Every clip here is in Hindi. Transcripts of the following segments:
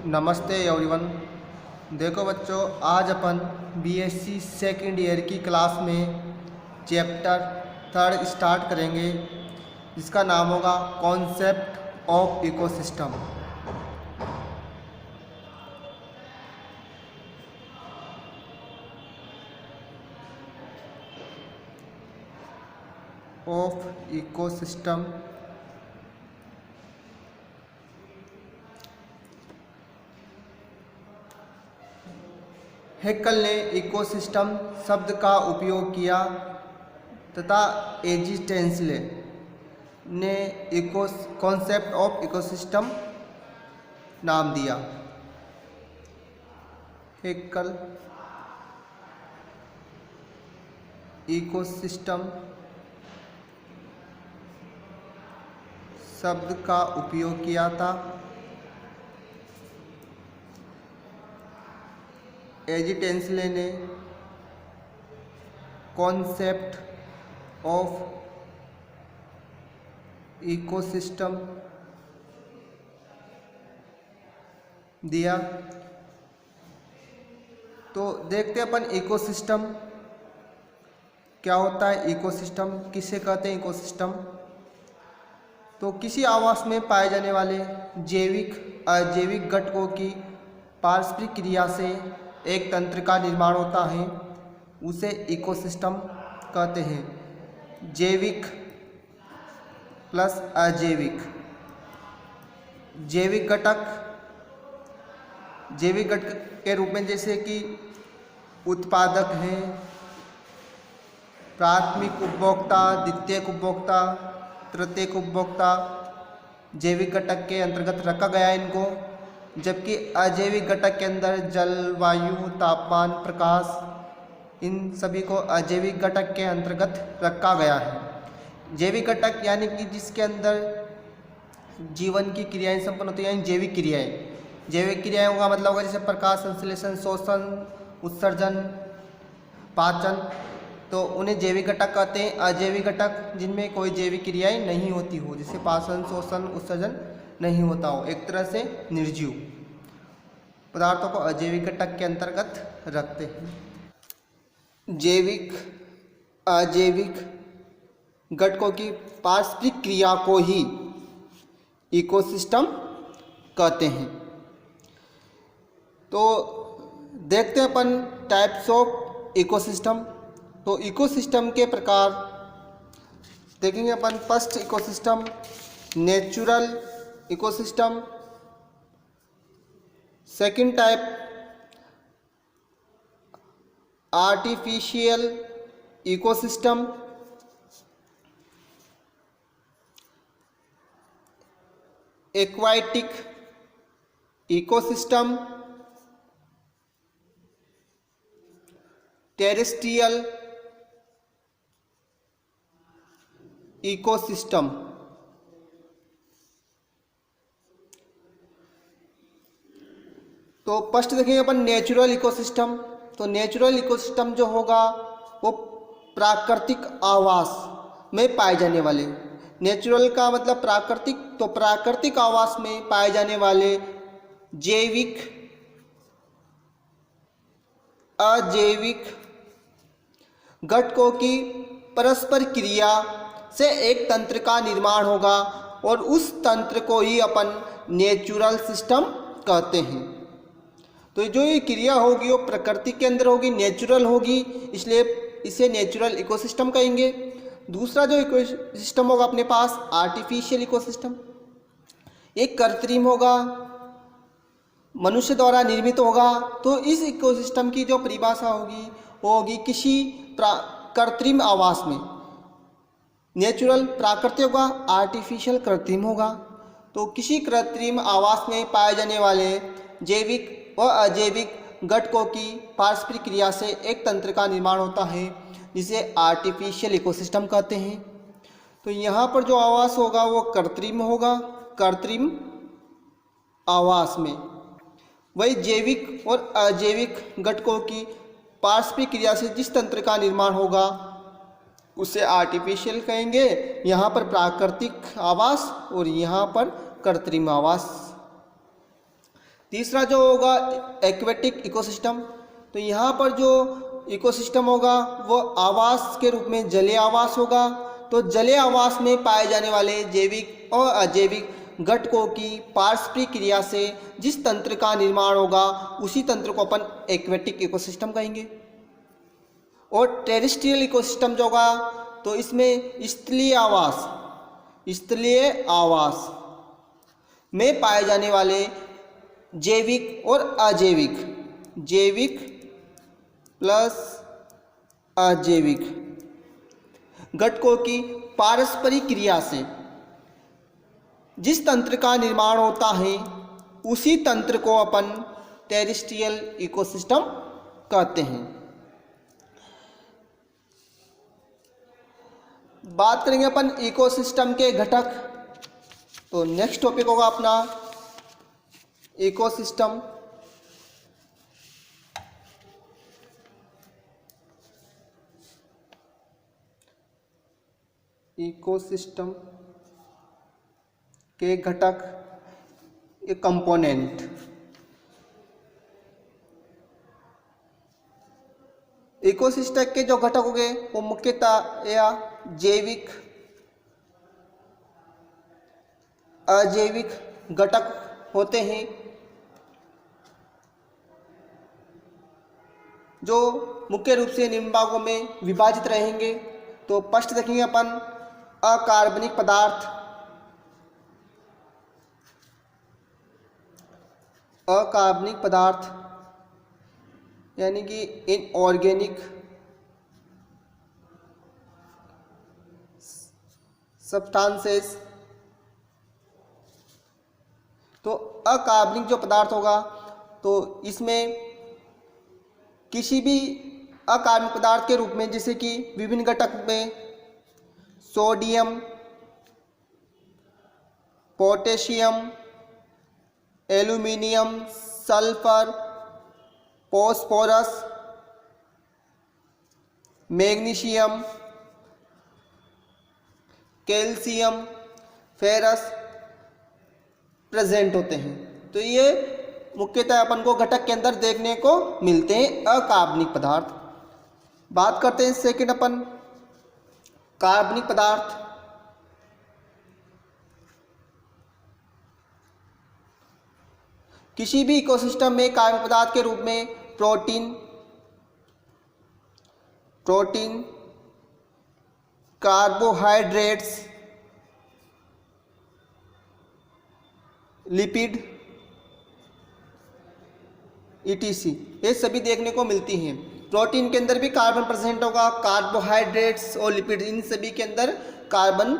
नमस्ते एवरीवन। देखो बच्चों, आज अपन बीएससी सेकेंड ईयर की क्लास में चैप्टर 3 स्टार्ट करेंगे, जिसका नाम होगा concept of ecosystem. Of ecosystem Haeckel ने इकोसिस्टम शब्द का उपयोग किया तथा एजिस्टेंसले ने कॉन्सेप्ट ऑफ इकोसिस्टम नाम दिया। हेक्कल इकोसिस्टम शब्द का उपयोग किया था। एजिस्टेंसले ने कॉन्सेप्ट ऑफ इकोसिस्टम दिया। तो देखते हैं अपन इकोसिस्टम क्या होता है। इकोसिस्टम किसे कहते हैं? इकोसिस्टम तो किसी आवास में पाए जाने वाले जैविक अजैविक घटकों की पारस्परिक क्रिया से एक तंत्र का निर्माण होता है, उसे इकोसिस्टम कहते हैं। जैविक प्लस अजैविक। जैविक घटक के रूप में जैसे कि उत्पादक हैं, प्राथमिक उपभोक्ता, द्वितीयक उपभोक्ता, तृतीयक उपभोक्ता, जैविक घटक के अंतर्गत रखा गया है इनको। जबकि अजैविक घटक के अंदर जल, वायु, तापमान, प्रकाश, इन सभी को अजैविक घटक के अंतर्गत रखा गया है। जैविक घटक यानी कि जिसके अंदर जीवन की क्रियाएं संपन्न होती हैं, यानी जैविक क्रियाएं। जैविक क्रियाएं का मतलब होगा जैसे प्रकाश संश्लेषण, शोषण, उत्सर्जन, पाचन, तो उन्हें जैविक घटक कहते हैं। अजैविक घटक जिनमें कोई जैविक क्रियाएं नहीं होती हो, जैसे पाचन, शोषण, उत्सर्जन नहीं होता हो, एक तरह से निर्जीव पदार्थों को अजैविक घटक के अंतर्गत रखते हैं। जैविक अजैविक घटकों की पारस्परिक क्रिया को ही इकोसिस्टम कहते हैं। तो देखते हैं अपन टाइप्स ऑफ इकोसिस्टम। तो इकोसिस्टम के प्रकार देखेंगे अपन। First ecosystem natural ecosystem. Second type artificial ecosystem. Aquatic ecosystem. Terrestrial ecosystem. तो फर्स्ट देखेंगे अपन नेचुरल इकोसिस्टम। तो नेचुरल इकोसिस्टम जो होगा वो प्राकृतिक आवास में पाए जाने वाले, नेचुरल का मतलब प्राकृतिक, तो प्राकृतिक आवास में पाए जाने वाले जैविक अजैविक घटकों की परस्पर क्रिया से एक तंत्र का निर्माण होगा, और उस तंत्र को ही अपन नेचुरल सिस्टम कहते हैं। तो जो ये क्रिया होगी वो प्रकृति के अंदर होगी, नेचुरल होगी, इसलिए इसे नेचुरल इकोसिस्टम कहेंगे। दूसरा जो इकोसिस्टम होगा अपने पास आर्टिफिशियल इकोसिस्टम। एक कृत्रिम होगा, मनुष्य द्वारा निर्मित होगा। तो इस इकोसिस्टम की जो परिभाषा होगी वो होगी किसी कृत्रिम आवास में। नेचुरल प्राकृतिक होगा, आर्टिफिशियल कृत्रिम होगा। तो किसी कृत्रिम आवास में पाए जाने वाले जैविक व अजैविक घटकों की पारस्परिक क्रिया से एक तंत्र का निर्माण होता है, जिसे आर्टिफिशियल इकोसिस्टम कहते हैं। तो यहाँ पर जो आवास होगा वो कृत्रिम होगा, कृत्रिम आवास में। वही जैविक और अजैविक घटकों की पारस्परिक क्रिया से जिस तंत्र का निर्माण होगा उसे आर्टिफिशियल कहेंगे। यहाँ पर प्राकृतिक आवास और यहाँ पर कृत्रिम आवास। तीसरा जो होगा एक्वेटिक इकोसिस्टम। तो यहाँ पर जो इकोसिस्टम होगा वो आवास के रूप में जलीय आवास होगा। तो जलीय आवास में पाए जाने वाले जैविक और अजैविक घटकों की पारस्परिक क्रिया से जिस तंत्र का निर्माण होगा उसी तंत्र को अपन एक्वेटिक इकोसिस्टम कहेंगे। और टेरेस्ट्रियल इकोसिस्टम जो होगा तो इसमें स्थलीय आवास में पाए जाने वाले जैविक और अजैविक, जैविक प्लस अजैविक घटकों की पारस्परिक क्रिया से जिस तंत्र का निर्माण होता है उसी तंत्र को अपन टेरेस्ट्रियल इकोसिस्टम कहते हैं। बात करेंगे अपन इकोसिस्टम के घटक। तो नेक्स्ट टॉपिक होगा अपना इकोसिस्टम। इकोसिस्टम के घटक, ये कंपोनेंट। इकोसिस्टम के जो घटक हो गए वो मुख्यतः या जैविक, अजैविक घटक होते हैं, जो मुख्य रूप से निम्न भागों में विभाजित रहेंगे। तो फर्स्ट देखेंगे अपन अकार्बनिक पदार्थ। अकार्बनिक पदार्थ यानी कि इनऑर्गेनिक सब्सटेंसेस। तो अकार्बनिक जो पदार्थ होगा तो इसमें किसी भी अकार्बनिक पदार्थ के रूप में जैसे कि विभिन्न घटक में sodium, potassium, aluminium, sulphur, phosphorus, magnesium, calcium, ferrous present होते हैं। तो ये मुख्यतः अपन को घटक के अंदर देखने को मिलते हैं अकार्बनिक पदार्थ। बात करते हैं सेकंड अपन कार्बनिक पदार्थ। किसी भी इकोसिस्टम में कार्बनिक पदार्थ के रूप में प्रोटीन, कार्बोहाइड्रेट्स, लिपिड ETC ये सभी देखने को मिलती हैं। प्रोटीन के अंदर भी कार्बन प्रेजेंट होगा, कार्बोहाइड्रेट्स और लिपिड इन सभी के अंदर कार्बन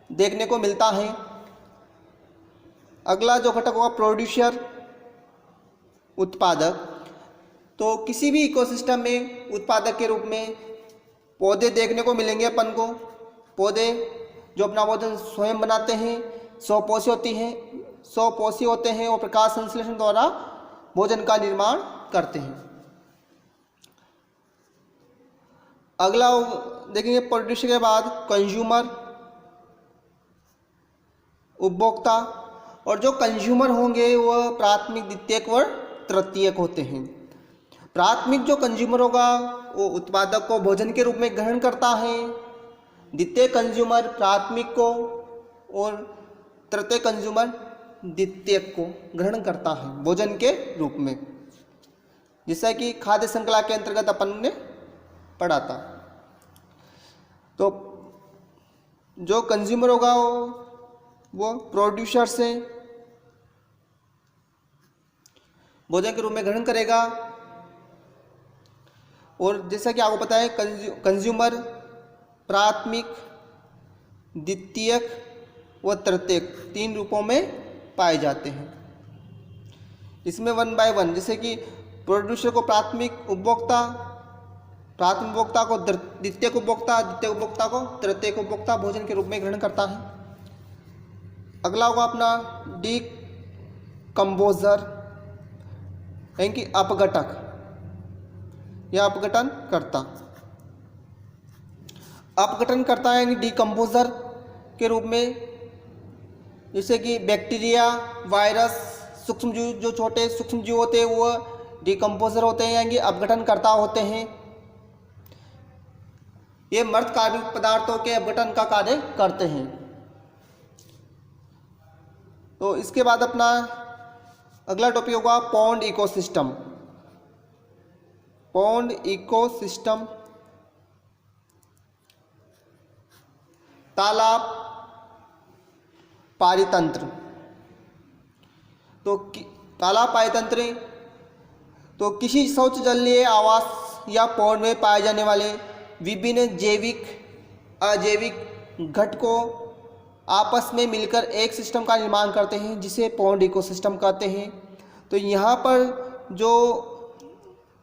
देखने को मिलता है। अगला जो घटक होगा प्रोड्यूसर, उत्पादक। तो किसी भी इकोसिस्टम में उत्पादक के रूप में पौधे देखने को मिलेंगे अपन को। पौधे जो अपना भोजन स्वयं बनाते हैं, स्वपोषी होते हैं और प्रकाश संश्लेषण द्वारा भोजन का निर्माण करते हैं। अगला देखेंगे प्रोड्यूसर के बाद कंज्यूमर, उपभोक्ता। और जो कंज्यूमर होंगे वह प्राथमिक, द्वितीयक और तृतीयक होते हैं। प्राथमिक जो कंज्यूमर होगा वो उत्पादक को भोजन के रूप में ग्रहण करता है, द्वितीय कंज्यूमर प्राथमिक को और तृतीय कंज्यूमर द्वितीयक को ग्रहण करता है भोजन के रूप में, जैसा कि खाद्य श्रृंखला के अंतर्गत अपन ने पढ़ा था। तो जो कंज्यूमर होगा वो प्रोड्यूसर से भोजन के रूप में ग्रहण करेगा। और जैसा कि आपको पता है कंज्यूमर प्राथमिक, द्वितीयक व तृतीयक 3 रूपों में पाए जाते हैं। इसमें 1 बाय 1 जैसे कि प्रोड्यूसर को प्राथमिक उपभोक्ता, प्राथमिक उपभोक्ता को द्वितीयक उपभोक्ता, द्वितीयक उपभोक्ता को तृतीयक उपभोक्ता भोजन के रूप में ग्रहण करता है। अगला होगा अपना डीकम्पोजर यानी कि अपघटक या अपघटन करता। अपघटन करता है यानी डीकम्पोजर के रूप में, जैसे कि बैक्टीरिया, वायरस, सूक्ष्म जीव, जो छोटे सूक्ष्म जीव होते हैं वो डिकम्पोजर होते हैं, यानी अपघटनकर्ता होते हैं। ये मृत कार्बनिक पदार्थों के अपघटन का कार्य करते हैं। तो इसके बाद अपना अगला टॉपिक होगा पॉन्ड इकोसिस्टम। पॉन्ड इकोसिस्टम तालाब पारितंत्र। तो तालाब पारितंत्र तो किसी शौच जलीय आवास या पॉन्ड में पाए जाने वाले विभिन्न जैविक अजैविक घटकों आपस में मिलकर एक सिस्टम का निर्माण करते हैं, जिसे पॉन्ड इकोसिस्टम कहते हैं। तो यहाँ पर जो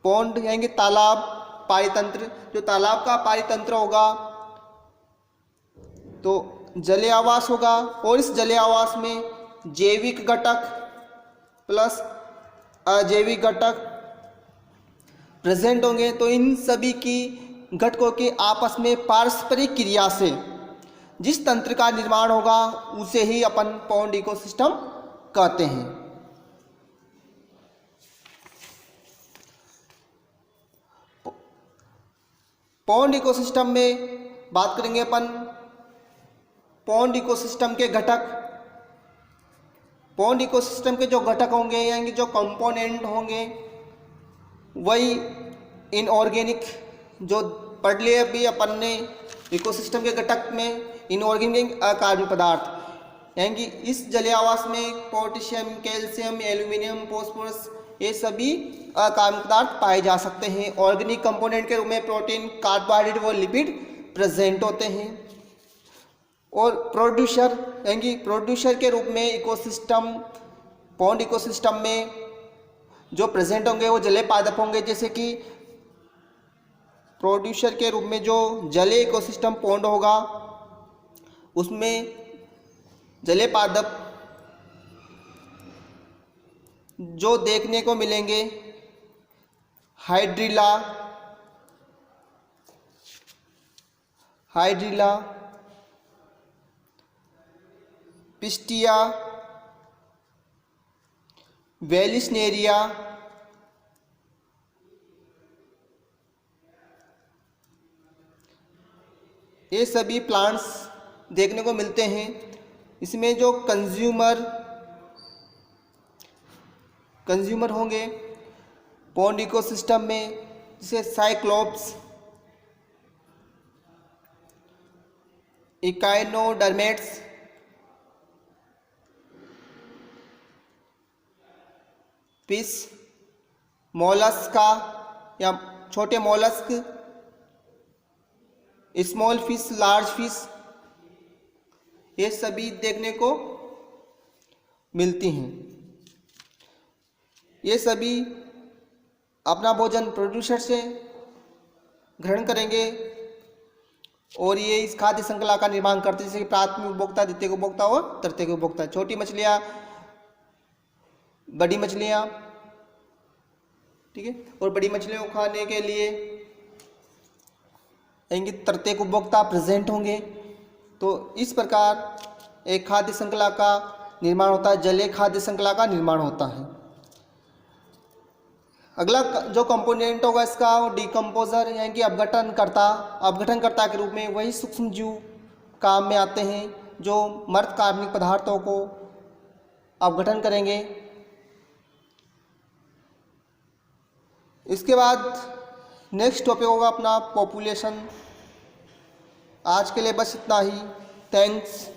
पॉन्ड यानी तालाब पारितंत्र, जो तालाब का पारितंत्र होगा तो जलीय आवास होगा, और इस जलीय आवास में जैविक घटक प्लस अजैविक घटक प्रेजेंट होंगे। तो इन सभी की घटकों के आपस में पारस्परिक क्रिया से जिस तंत्र का निर्माण होगा उसे ही अपन पॉन्ड इकोसिस्टम कहते हैं। पॉन्ड इकोसिस्टम में बात करेंगे अपन पॉन्ड इकोसिस्टम के घटक। पॉन्ड इकोसिस्टम के जो घटक होंगे यानी जो कंपोनेंट होंगे वही इनऑर्गेनिक, जो पढ़ लिए अभी अपन ने इकोसिस्टम के घटक में इनऑर्गेनिक अकार्बनिक पदार्थ, यानी कि इस जलीय आवास में पोटेशियम, कैल्शियम, एल्यूमिनियम, फास्फोरस ये सभी अकार्बनिक पदार्थ पाए जा सकते हैं। ऑर्गेनिक कंपोनेंट के रूप में प्रोटीन, कार्बोहाइड्रेट व लिपिड प्रेजेंट होते हैं। और प्रोड्यूसर यानी कि प्रोड्यूसर के रूप में इकोसिस्टम पॉन्ड इकोसिस्टम में जो प्रेजेंट होंगे वो जलीय पादप होंगे। जैसे कि प्रोड्यूसर के रूप में जो जलीय इकोसिस्टम पॉन्ड होगा उसमें जलीय पादप जो देखने को मिलेंगे हाइड्रिला, पिस्टिया, वेलिस्नेरिया, ये सभी प्लांट्स देखने को मिलते हैं। इसमें जो कंज्यूमर होंगे पॉन्ड इकोसिस्टम में, जैसे साइक्लोप्स, इकाइनोडर्मेट्स, फिश, मोलस्का या छोटे mollusc, small fish, large fish, ये सभी देखने को मिलती हैं। ये सभी अपना भोजन प्रोड्यूसर से ग्रहण करेंगे और ये इस खाद्य श्रृंखला का निर्माण करते हैं, जैसे कि प्राथमिक उपभोक्ता, द्वितीयक उपभोक्ता और तृतीयक उपभोक्ता। छोटी मछलियाँ, बड़ी मछलियाँ, ठीक है, और बड़ी मछलियों को खाने के लिए तृतीयक उपभोक्ता प्रेजेंट होंगे। तो इस प्रकार एक खाद्य श्रृंखला का निर्माण होता है, जलीय खाद्य श्रृंखला का निर्माण होता है। अगला जो कंपोनेंट होगा इसका वो डिकम्पोजर यानी कि अपघटनकर्ता के रूप में वही सूक्ष्म जीव काम में आते हैं जो मृत कार्बनिक पदार्थों को अपघटन करेंगे। इसके बाद नेक्स्ट टॉपिक होगा अपना पॉपुलेशन। आज के लिए बस इतना ही। थैंक्स।